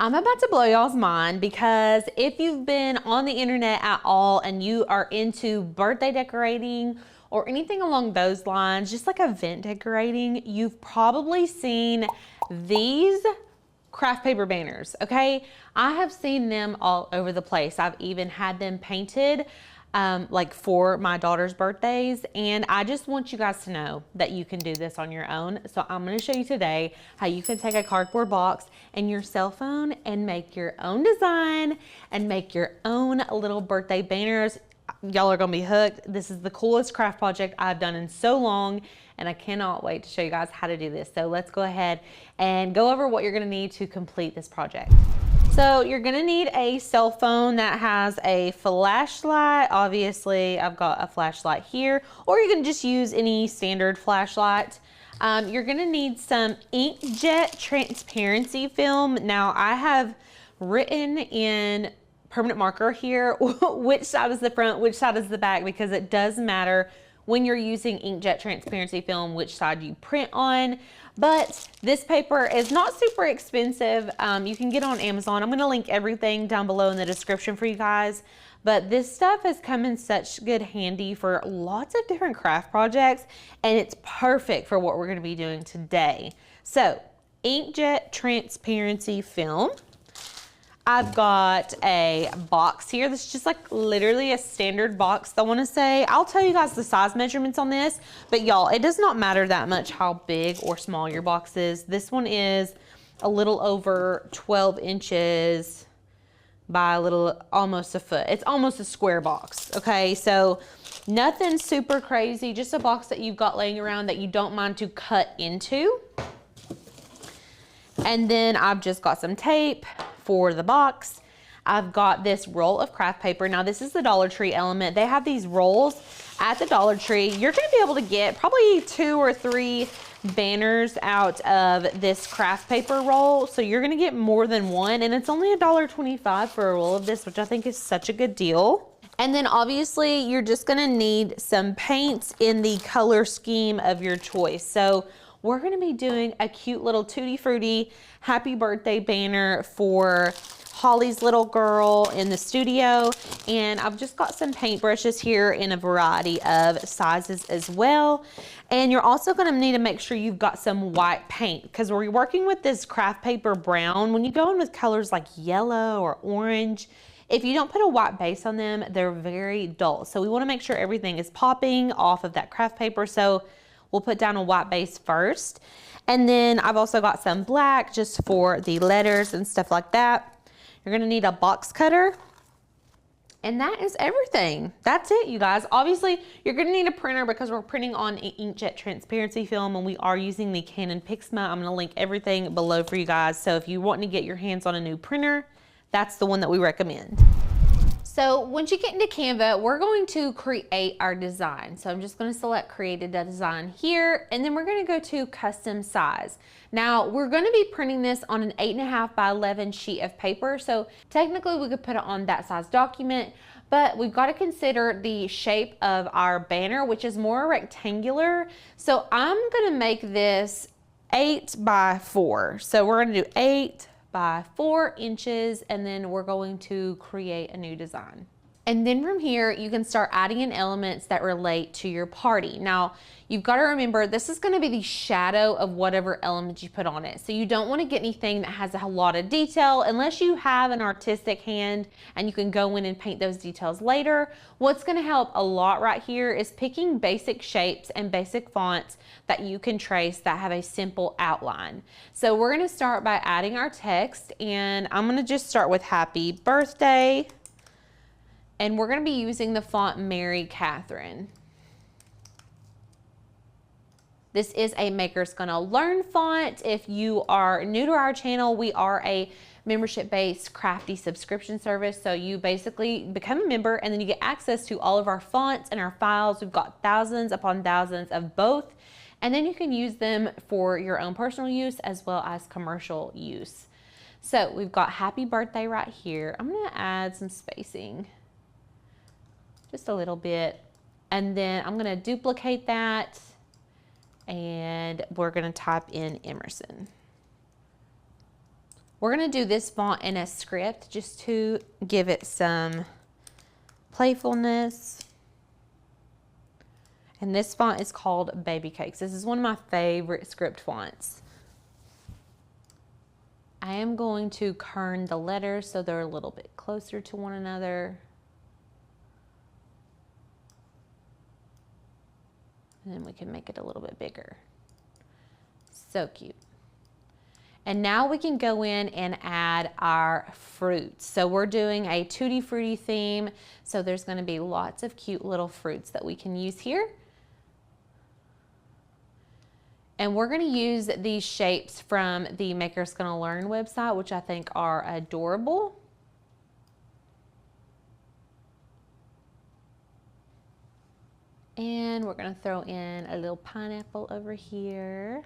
I'm about to blow y'all's mind because if you've been on the internet at all and you are into birthday decorating or anything along those lines, just like event decorating, you've probably seen these craft paper banners, okay? I have seen them all over the place. I've even had them painted like for my daughter's birthdays, and I just want you guys to know that you can do this on your own. So I'm going to show you today how you can take a cardboard box and your cell phone and make your own design and make your own little birthday banners. Y'all are going to be hooked. This is the coolest craft project I've done in so long, and I cannot wait to show you guys how to do this. So let's go ahead and go over what you're going to need to complete this project. So you're gonna need a cell phone that has a flashlight. Obviously, I've got a flashlight here, or you can just use any standard flashlight. You're gonna need some inkjet transparency film. Now, I have written in permanent marker here which side is the front, which side is the back, because it does matter when you're using inkjet transparency film which side you print on. But this paper is not super expensive. You can get it on Amazon. I'm going to link everything down below in the description for you guys. But this stuff has come in such good handy for lots of different craft projects, and it's perfect for what we're going to be doing today. So, inkjet transparency film. I've got a box here. This is just like literally a standard box, I want to say. I'll tell you guys the size measurements on this, but y'all, it does not matter that much how big or small your box is. This one is a little over 12 inches by a little, almost a foot. It's almost a square box, okay? So nothing super crazy, just a box that you've got laying around that you don't mind to cut into. And then I've just got some tape for the box. I've got this roll of craft paper. Now this is the Dollar Tree Element. They have these rolls at the Dollar Tree. You're gonna be able to get probably 2 or 3 banners out of this craft paper roll. So you're gonna get more than one, and it's only $1.25 for a roll of this, which I think is such a good deal. And then obviously you're just gonna need some paints in the color scheme of your choice. So we're gonna be doing a cute little Tutti Frutti happy birthday banner for Holly's little girl in the studio. And I've just got some paintbrushes here in a variety of sizes as well. And you're also gonna need to make sure you've got some white paint, because we're working with this craft paper brown. When you go in with colors like yellow or orange, if you don't put a white base on them, they're very dull. So we wanna make sure everything is popping off of that craft paper. So we'll put down a white base first. And then I've also got some black just for the letters and stuff like that. You're gonna need a box cutter. And that is everything. That's it, you guys. Obviously, you're gonna need a printer because we're printing on inkjet transparency film, and we are using the Canon Pixma. I'm gonna link everything below for you guys. So if you want to get your hands on a new printer, that's the one that we recommend. So once you get into Canva, we're going to create our design. So I'm just going to select created a design here, and then we're going to go to custom size. Now we're going to be printing this on an 8.5 by 11 sheet of paper. So technically we could put it on that size document, but we've got to consider the shape of our banner, which is more rectangular. So I'm going to make this 8 by 4. So we're going to do 8 by 4 inches, and then we're going to create a new design. And then from here, you can start adding in elements that relate to your party. Now, you've got to remember, this is going to be the shadow of whatever element you put on it. So you don't want to get anything that has a lot of detail unless you have an artistic hand and you can go in and paint those details later. What's going to help a lot right here is picking basic shapes and basic fonts that you can trace that have a simple outline. So we're going to start by adding our text, and I'm going to just start with happy birthday. And we're going to be using the font Mary Catherine. This is a Maker's Gonna Learn font. If you are new to our channel, we are a membership-based crafty subscription service. So you basically become a member and then you get access to all of our fonts and our files. We've got thousands upon thousands of both. And then you can use them for your own personal use as well as commercial use. So we've got happy birthday right here. I'm going to add some spacing. Just a little bit, and then I'm going to duplicate that, and we're going to type in Emerson. We're gonna do this font in a script just to give it some playfulness. And this font is called Baby Cakes. This is one of my favorite script fonts. I am going to kern the letters so they're a little bit closer to one another. And then we can make it a little bit bigger. So cute. And now we can go in and add our fruits. So we're doing a Tutti Frutti theme. So there's going to be lots of cute little fruits that we can use here. And we're going to use these shapes from the Makers Gonna Learn website, which I think are adorable. And we're going to throw in a little pineapple over here.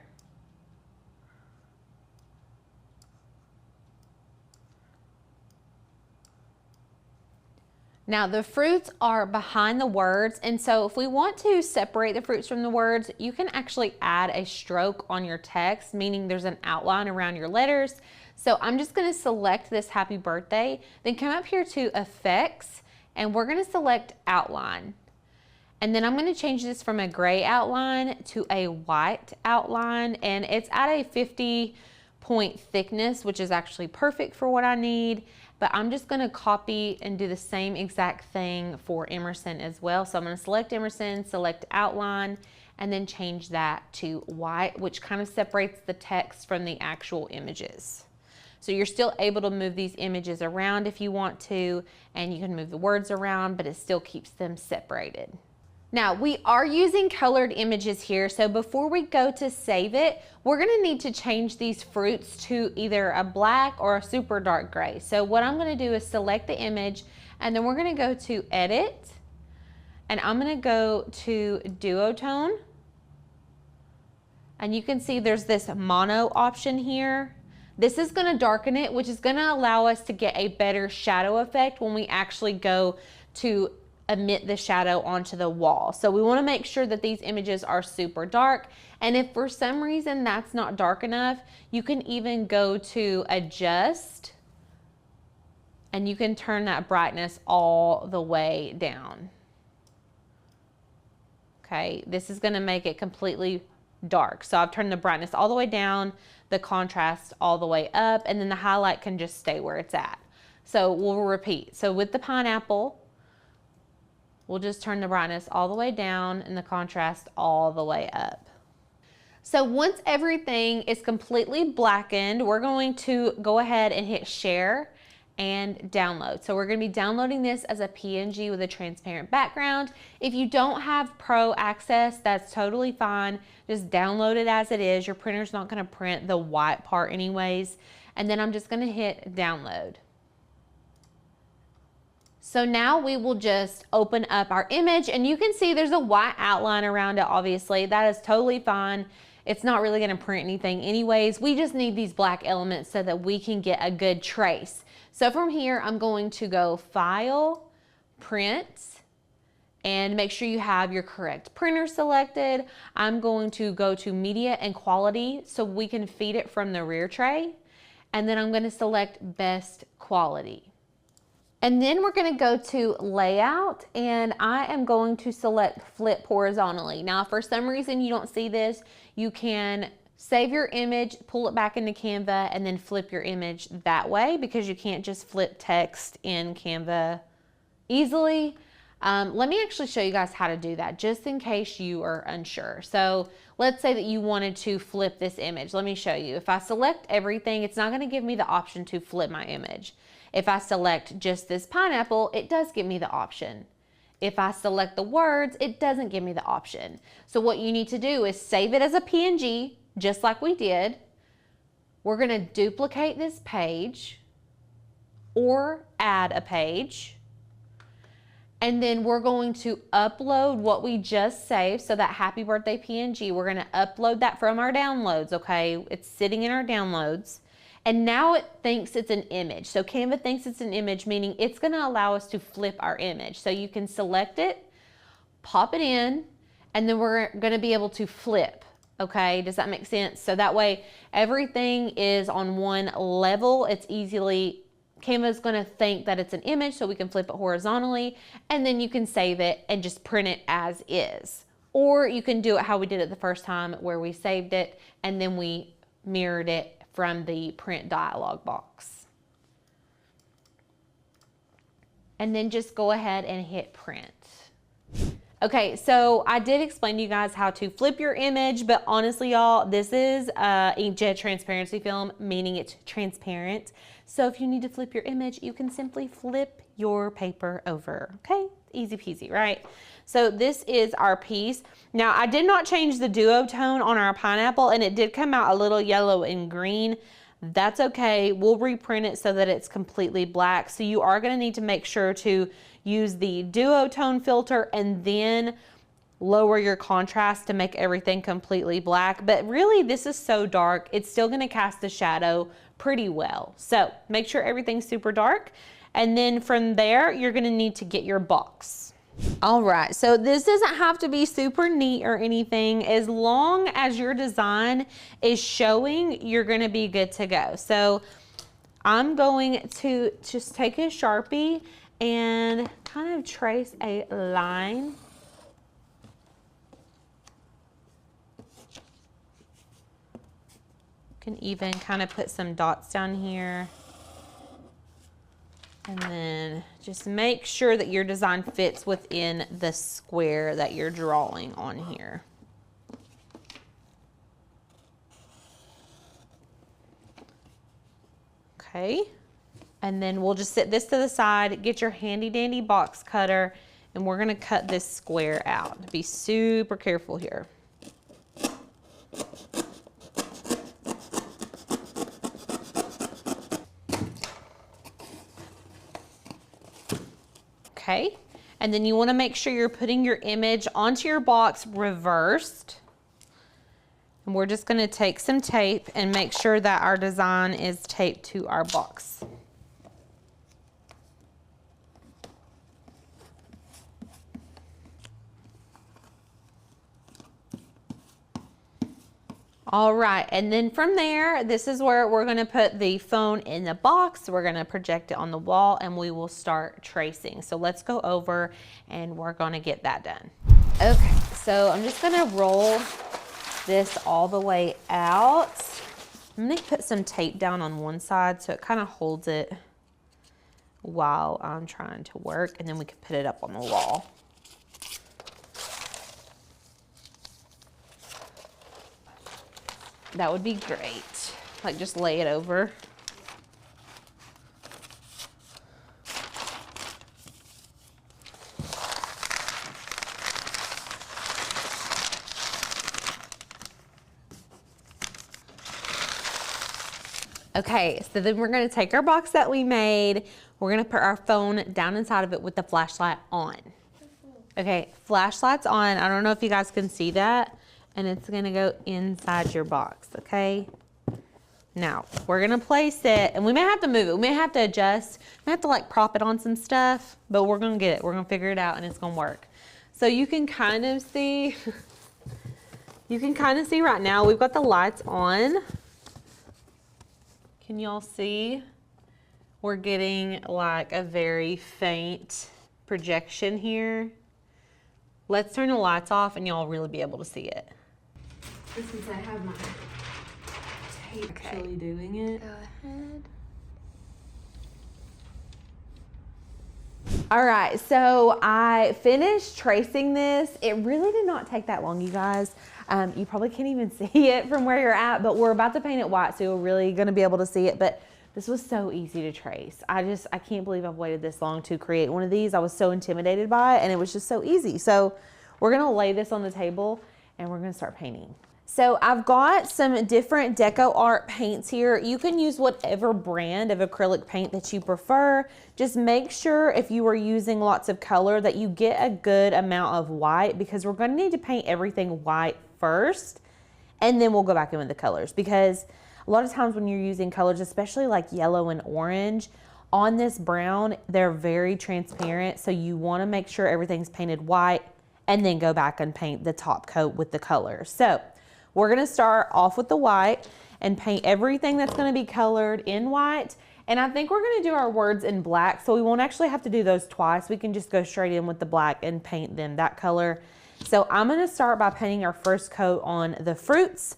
Now the fruits are behind the words, and so if we want to separate the fruits from the words, you can actually add a stroke on your text, meaning there's an outline around your letters. So I'm just gonna select this happy birthday, then come up here to effects, and we're gonna select outline. And then I'm gonna change this from a gray outline to a white outline, and it's at a 50-point thickness, which is actually perfect for what I need. But I'm just gonna copy and do the same exact thing for Emerson as well. So I'm gonna select Emerson, select outline, and then change that to white, which kind of separates the text from the actual images. So you're still able to move these images around if you want to, and you can move the words around, but it still keeps them separated. Now we are using colored images here, so before we go to save it, we're gonna need to change these fruits to either a black or a super dark gray. So what I'm gonna do is select the image, and then we're gonna go to edit, and I'm gonna go to duotone, and you can see there's this mono option here. This is gonna darken it, which is gonna allow us to get a better shadow effect when we actually go to emit the shadow onto the wall. So we want to make sure that these images are super dark, and if for some reason that's not dark enough, you can even go to adjust, and you can turn that brightness all the way down. Okay, this is going to make it completely dark. So I've turned the brightness all the way down, the contrast all the way up, and then the highlight can just stay where it's at. So we'll repeat. So with the pineapple, we'll just turn the brightness all the way down and the contrast all the way up. So once everything is completely blackened, we're going to go ahead and hit share and download. So we're going to be downloading this as a PNG with a transparent background. If you don't have Pro access, that's totally fine. Just download it as it is. Your printer's not going to print the white part anyways. And then I'm just going to hit download. So now we will just open up our image, and you can see there's a white outline around it. Obviously that is totally fine. It's not really going to print anything anyways. We just need these black elements so that we can get a good trace. So from here, I'm going to go File, Print, and make sure you have your correct printer selected. I'm going to go to Media and Quality so we can feed it from the rear tray. And then I'm going to select Best Quality. And then we're going to go to Layout, and I am going to select Flip Horizontally. Now, if for some reason you don't see this, you can save your image, pull it back into Canva, and then flip your image that way, because you can't just flip text in Canva easily. Let me actually show you guys how to do that, just in case you are unsure. So let's say that you wanted to flip this image. Let me show you. If I select everything, it's not going to give me the option to flip my image. If I select just this pineapple, it does give me the option. If I select the words, it doesn't give me the option. So what you need to do is save it as a PNG, just like we did. We're going to duplicate this page or add a page. And then we're going to upload what we just saved. So that happy birthday PNG, we're going to upload that from our downloads, okay? It's sitting in our downloads. And now it thinks it's an image. So Canva thinks it's an image, meaning it's going to allow us to flip our image. So you can select it, pop it in, and then we're going to be able to flip Okay, does that make sense? So that way everything is on one level. It's easily, Canva's gonna think that it's an image, so we can flip it horizontally, and then you can save it and just print it as is. Or you can do it how we did it the first time, where we saved it and then we mirrored it from the print dialog box. And then just go ahead and hit print. Okay, so I did explain to you guys how to flip your image, but honestly, y'all, this is inkjet transparency film, meaning it's transparent. So if you need to flip your image, you can simply flip your paper over, okay? Easy peasy, right? So this is our piece. Now, I did not change the duotone on our pineapple, and it did come out a little yellow and green. That's okay. We'll reprint it so that it's completely black. So you are gonna need to make sure to use the duotone filter and then lower your contrast to make everything completely black. But really, this is so dark, it's still gonna cast the shadow pretty well. So make sure everything's super dark. And then from there, you're gonna need to get your box. All right, so this doesn't have to be super neat or anything. As long as your design is showing, you're gonna be good to go. So I'm going to just take a Sharpie and kind of trace a line. You can even kind of put some dots down here. And then just make sure that your design fits within the square that you're drawing on here. Okay. And then we'll just set this to the side, get your handy dandy box cutter, and we're gonna cut this square out. Be super careful here. Okay, and then you wanna make sure you're putting your image onto your box reversed. And we're just gonna take some tape and make sure that our design is taped to our box. All right, and then from there, this is where we're gonna put the phone in the box. We're gonna project it on the wall and we will start tracing. So let's go over and we're gonna get that done. Okay, so I'm just gonna roll this all the way out. I'm gonna put some tape down on one side so it kind of holds it while I'm trying to work, and then we can put it up on the wall. That would be great. Like, just lay it over. Okay, so then we're gonna take our box that we made. We're gonna put our phone down inside of it with the flashlight on. Okay, flashlight's on. I don't know if you guys can see that. And it's gonna go inside your box, okay? Now, we're gonna place it, and we may have to move it. We may have to adjust. We may have to like prop it on some stuff, but we're gonna get it. We're gonna figure it out and it's gonna work. So you can kind of see, right now, we've got the lights on. Can y'all see? We're getting like a very faint projection here. Let's turn the lights off and y'all really be able to see it. Since I have my tape actually doing it. Go ahead. All right, so I finished tracing this. It really did not take that long, you guys. You probably can't even see it from where you're at, but we're about to paint it white, so you're really gonna be able to see it. But this was so easy to trace. I can't believe I've waited this long to create one of these. I was so intimidated by it, and it was just so easy. So we're gonna lay this on the table and we're gonna start painting. So I've got some different Deco Art paints here. You can use whatever brand of acrylic paint that you prefer. Just make sure if you are using lots of color that you get a good amount of white, because we're gonna need to paint everything white first, and then we'll go back in with the colors. Because a lot of times when you're using colors, especially like yellow and orange, on this brown, they're very transparent. So you wanna make sure everything's painted white and then go back and paint the top coat with the color. So We're gonna start off with the white and paint everything that's gonna be colored in white. And I think we're gonna do our words in black, so we won't actually have to do those twice. We can just go straight in with the black and paint them that color. So I'm gonna start by painting our first coat on the fruits.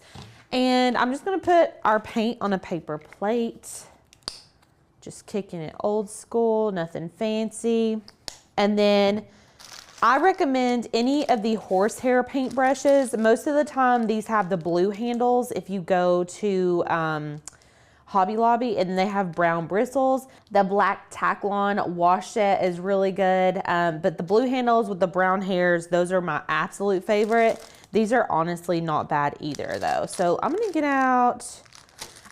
And I'm just gonna put our paint on a paper plate. Just kicking it old school, nothing fancy. And then I recommend any of the horsehair paint brushes. Most of the time these have the blue handles if you go to Hobby Lobby, and they have brown bristles. The black Taklon wash set is really good, but the blue handles with the brown hairs, those are my absolute favorite. These are honestly not bad either though. So I'm gonna get out,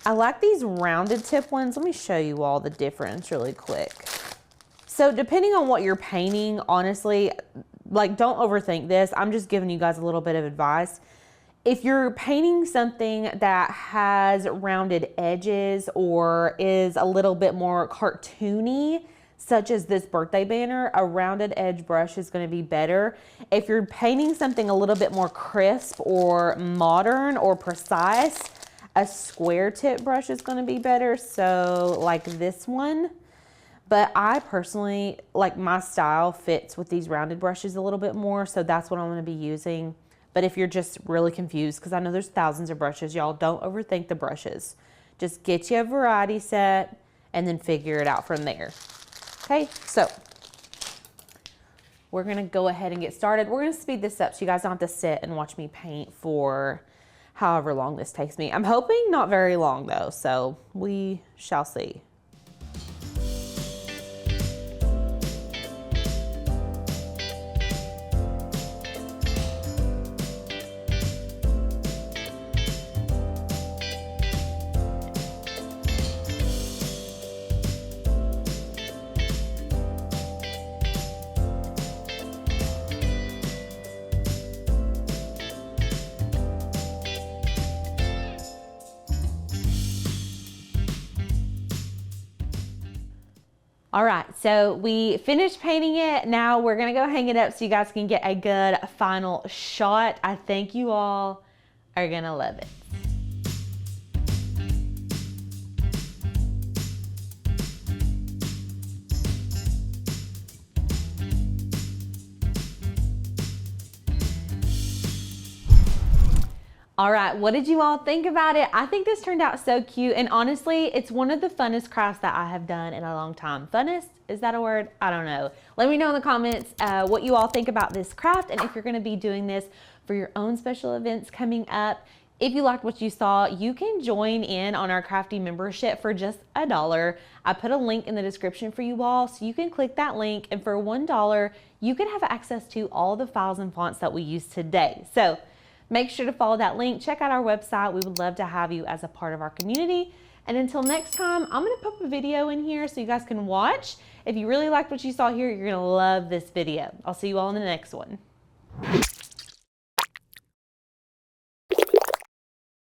I like these rounded tip ones. Let me show you all the difference really quick. So depending on what you're painting, honestly, like don't overthink this. I'm just giving you guys a little bit of advice. If you're painting something that has rounded edges or is a little bit more cartoony, such as this birthday banner, a rounded edge brush is going to be better. If you're painting something a little bit more crisp or modern or precise, a square tip brush is going to be better. So like this one. But I personally, like my style fits with these rounded brushes a little bit more. So that's what I'm going to be using. But if you're just really confused, because I know there's thousands of brushes, y'all don't overthink the brushes. Just get you a variety set and then figure it out from there. Okay, so we're gonna go ahead and get started. We're gonna speed this up so you guys don't have to sit and watch me paint for however long this takes me. I'm hoping not very long though, so we shall see. All right, so we finished painting it. Now we're gonna go hang it up so you guys can get a good final shot. I think you all are gonna love it. All right, what did you all think about it? I think this turned out so cute, and honestly, it's one of the funnest crafts that I have done in a long time. Funnest? Is that a word? I don't know. Let me know in the comments what you all think about this craft, and if you're gonna be doing this for your own special events coming up. If you liked what you saw, you can join in on our crafty membership for just $1. I put a link in the description for you all, so you can click that link, and for $1, you can have access to all the files and fonts that we use today. So make sure to follow that link. Check out our website. We would love to have you as a part of our community. And until next time, I'm gonna put a video in here so you guys can watch. If you really liked what you saw here, you're gonna love this video. I'll see you all in the next one.